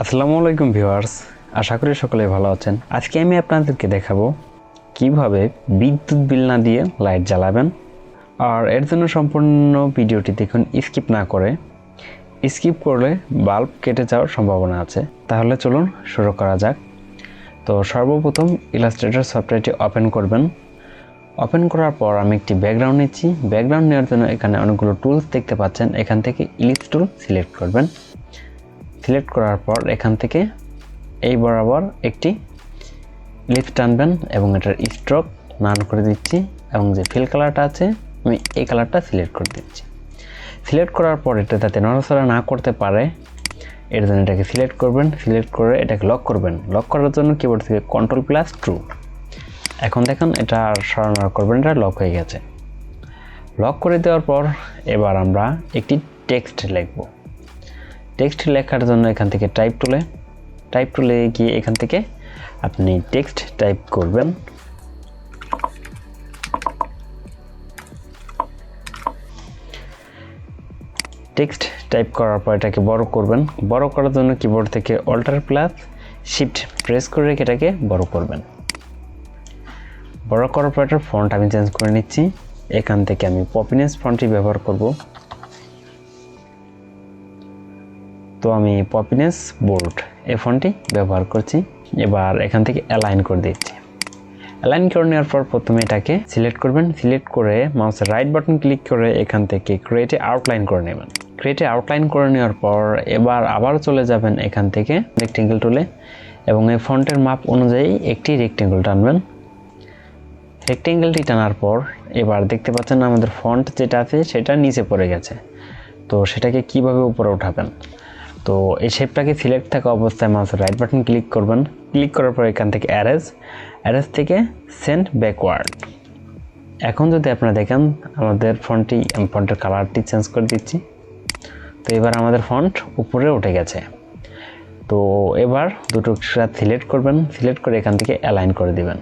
আসসালামু আলাইকুম ভিউয়ার্স, আশা করি সকলেই ভালো আছেন। আজকে আমি আপনাদেরকে দেখাবো কিভাবে বিদ্যুৎ বিল না দিয়ে লাইট জ্বালাবেন। আর এর জন্য সম্পূর্ণ ভিডিওটি দেখুন, স্কিপ না করে। স্কিপ করলে বাল্ব কেটে যাওয়ার সম্ভাবনা আছে। তাহলে চলুন শুরু করা যাক। তো সর্বপ্রথম ইলাস্ট্রেটর সফটওয়্যারটি ওপেন করবেন। ওপেন করার পর আমি একটি ব্যাকগ্রাউন্ড নিচ্ছি। ব্যাকগ্রাউন্ড নেওয়ার জন্য এখানে অনেকগুলো টুলস দেখতে পাচ্ছেন। এখান থেকে ইলিপস টুল সিলেক্ট করবেন। সিলেক্ট করার পর এখান থেকে এই বরাবর একটি ইলিপস টানবেন এবং এটার স্ট্রোক নান করে দিচ্ছি এবং যে ফিল কালারটা আছে আমি এই কালারটা সিলেক্ট করে দিচ্ছি। সিলেক্ট করার পর এটা যাতে নড়াচড়া না করতে পারে এর জন্য এটাকে সিলেক্ট করবেন। সিলেক্ট করে এটাকে লক করবেন। লক করার জন্য কিবোর্ড থেকে Ctrl+2। এখন দেখুন এটা আর সরানো করবেন, এটা লক হয়ে গেছে। লক করে দেওয়ার পর এবার আমরা একটি টেক্সট লিখব। টেক্সট লেখার জন্য এখান থেকে টাইপ টুলে গিয়ে এখান থেকে আপনি টেক্সট টাইপ করবেন। টেক্সট টাইপ করার পর এটাকে বড় করবেন। বড় করার জন্য কিবোর্ড থেকে Alt+Shift প্রেস করে রেখে এটাকে বড় করবেন। বড় করার পর এটার ফন্ট আমি চেঞ্জ করে নিচ্ছি। এখান থেকে আমি পপিনেস ফন্টটি ব্যবহার করব। তো আমি পপিনেস বোল্ড এই ফন্টটি ব্যবহার করছি। এবার এখান থেকে অ্যালাইন করে দিচ্ছি। অ্যালাইন করে নেওয়ার পর প্রথমে এটাকে সিলেক্ট করবেন। সিলেক্ট করে মাউসের রাইট বাটন ক্লিক করে এখান থেকে ক্রিয়েটে আউটলাইন করে নেবেন। ক্রিয়েটে আউটলাইন করে নেওয়ার পর এবার আবার চলে যাবেন এখান থেকে রেক্টেঙ্গেল টুলে এবং এই ফন্টের মাপ অনুযায়ী একটি রেক্টেঙ্গেল টানবেন। রেক্টেঙ্গেলটি টানার পর এবার দেখতে পাচ্ছেন আমাদের ফন্ট যেটা আছে সেটা নিচে পড়ে গেছে। তো সেটাকে কিভাবে উপরে উঠাবেন? তো এই শেপটাকে সিলেক্ট থাকা অবস্থায় মাউসের রাইট বাটন ক্লিক করবেন। ক্লিক করার পর এখান থেকে অ্যারেজ থেকে সেন্ড ব্যাকওয়ার্ড। এখন যদি আপনারা দেখেন আমাদের ফন্টের কালারটি চেঞ্জ করে দিচ্ছি। তো এবার আমাদের ফন্ট উপরে উঠে গেছে। তো এবার দুটো সিলেক্ট করবেন। সিলেক্ট করে এখান থেকে অ্যালাইন করে দিবেন।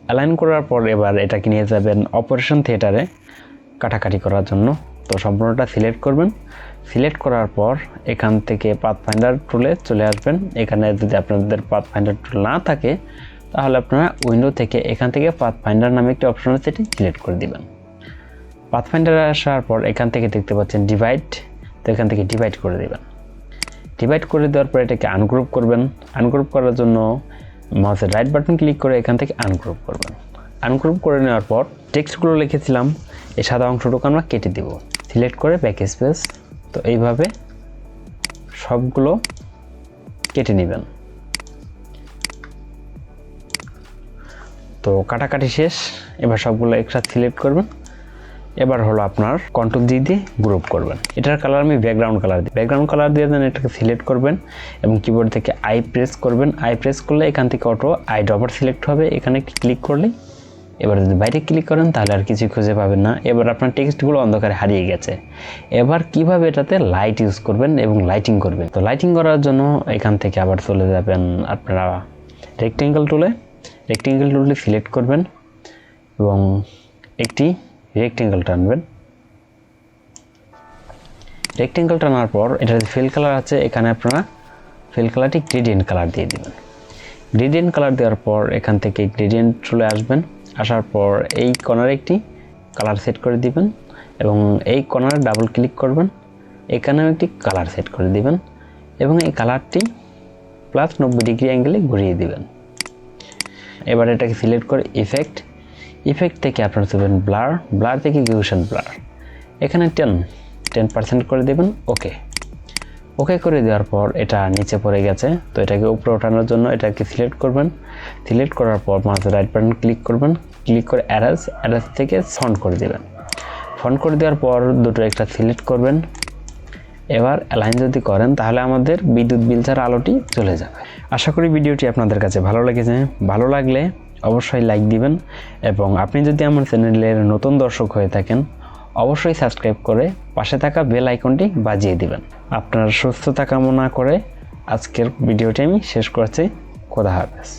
অ্যালাইন করার পর এবার এটাকে নিয়ে যাবেন অপারেশন থিয়েটারে কাটাকাটি করার জন্য। তো সম্পূর্ণটা সিলেক্ট করবেন। সিলেক্ট করার পর এখান থেকে পাথফাইন্ডার টুলে চলে আসবেন। এখানে যদি আপনাদের পাথফাইন্ডার টুল না থাকে তাহলে আপনারা উইন্ডো থেকে এখান থেকে পাথফাইন্ডার নামে একটি অপশন আছে, সেটি সিলেক্ট করে দিবেন। পাথফাইন্ডারে আসার পর এখান থেকে দেখতে পাচ্ছেন ডিভাইড। তো এখান থেকে ডিভাইড করে দেবেন। ডিভাইড করে দেওয়ার পর এটাকে আনগ্রুপ করবেন। আনগ্রুপ করার জন্য মাউসের রাইট বাটন ক্লিক করে এখান থেকে আনগ্রুপ করবেন। আনগ্রুপ করে নেওয়ার পর টেক্সটগুলো লিখেছিলাম এই সাদা অংশটুকু আমরা কেটে দিব। সিলেক্ট করে ব্যাক স্পেস। তো এইভাবে সবগুলো কেটে নেবেন। তো কাটাকাটি শেষ। এবার সবগুলো একসাথে সিলেক্ট করবেন। এবার হলো আপনার Ctrl দিয়ে গ্রুপ করবেন। এটার কালার আমি ব্যাকগ্রাউন্ড কালার দিই। ব্যাকগ্রাউন্ড কালার দিয়ে দেন, এটাকে সিলেক্ট করবেন এবং কিবোর্ড থেকে আই প্রেস করবেন। আই প্রেস করলে এখান থেকে অটো আই ড্রপার সিলেক্ট হবে। এখানে একটি ক্লিক করলে এবার যদি বাইরে ক্লিক করেন তাহলে আর কিছু খুঁজে পাবেন না। এবার আপনার টেক্সটগুলো অন্ধকারে হারিয়ে গেছে। এবার কিভাবে এটাতে লাইট ইউজ করবেন এবং লাইটিং করবেন? তো লাইটিং করার জন্য এখান থেকে আবার চলে যাবেন আপনারা রেক্টেঙ্গেল টুলে সিলেক্ট করবেন এবং একটি রেক্টেঙ্গেল টানবেন। রেক্টেঙ্গেল টানার পর এটা যে ফিল কালার আছে এখানে আপনারা ফিল কালারটি গ্রেডিয়েন্ট কালার দিয়ে দিবেন। গ্রেডিয়েন্ট কালার দেওয়ার পর এখান থেকে গ্রেডিয়েন্ট চলে আসবেন। আসার পর এই কর্নারে একটি কালার সেট করে দিবেন এবং এই কর্নারে ডাবল ক্লিক করবেন। এখানেও একটি কালার সেট করে দিবেন এবং এই কালারটি +90 ডিগ্রি অ্যাঙ্গেলে ঘুরিয়ে দিবেন। এবার এটাকে সিলেক্ট করে ইফেক্ট থেকে আপনারা দেবেন ব্লার থেকে গিউশন ব্লার। এখানে 10% করে দেবেন। ওকে করে দেওয়ার পর এটা নিচে পড়ে গেছে। তো এটাকে উপরে ওঠানোর জন্য এটাকে সিলেক্ট করবেন। সিলেক্ট করার পর মাউসের রাইট বাটন ক্লিক করবেন। ক্লিক করে অ্যারেজ থেকে ফন্ট করে দেবেন। ফন্ট করে দেওয়ার পর দুটো একটা সিলেক্ট করবেন। এবার অ্যালাইন যদি করেন তাহলে আমাদের বিদ্যুৎ বিল ছাড়া আলোটি চলে যাবে। আশা করি ভিডিওটি আপনাদের কাছে ভালো লেগেছে। ভালো লাগলে অবশ্যই লাইক দিবেন এবং আপনি যদি আমার চ্যানেলের নতুন দর্শক হয়ে থাকেন অবশ্যই সাবস্ক্রাইব করে পাশে থাকা বেল আইকনটি বাজিয়ে দিবেন। আপনার সুস্থতা কামনা করে আজকের ভিডিওটি আমি শেষ করছি। খোদা হাফেজ।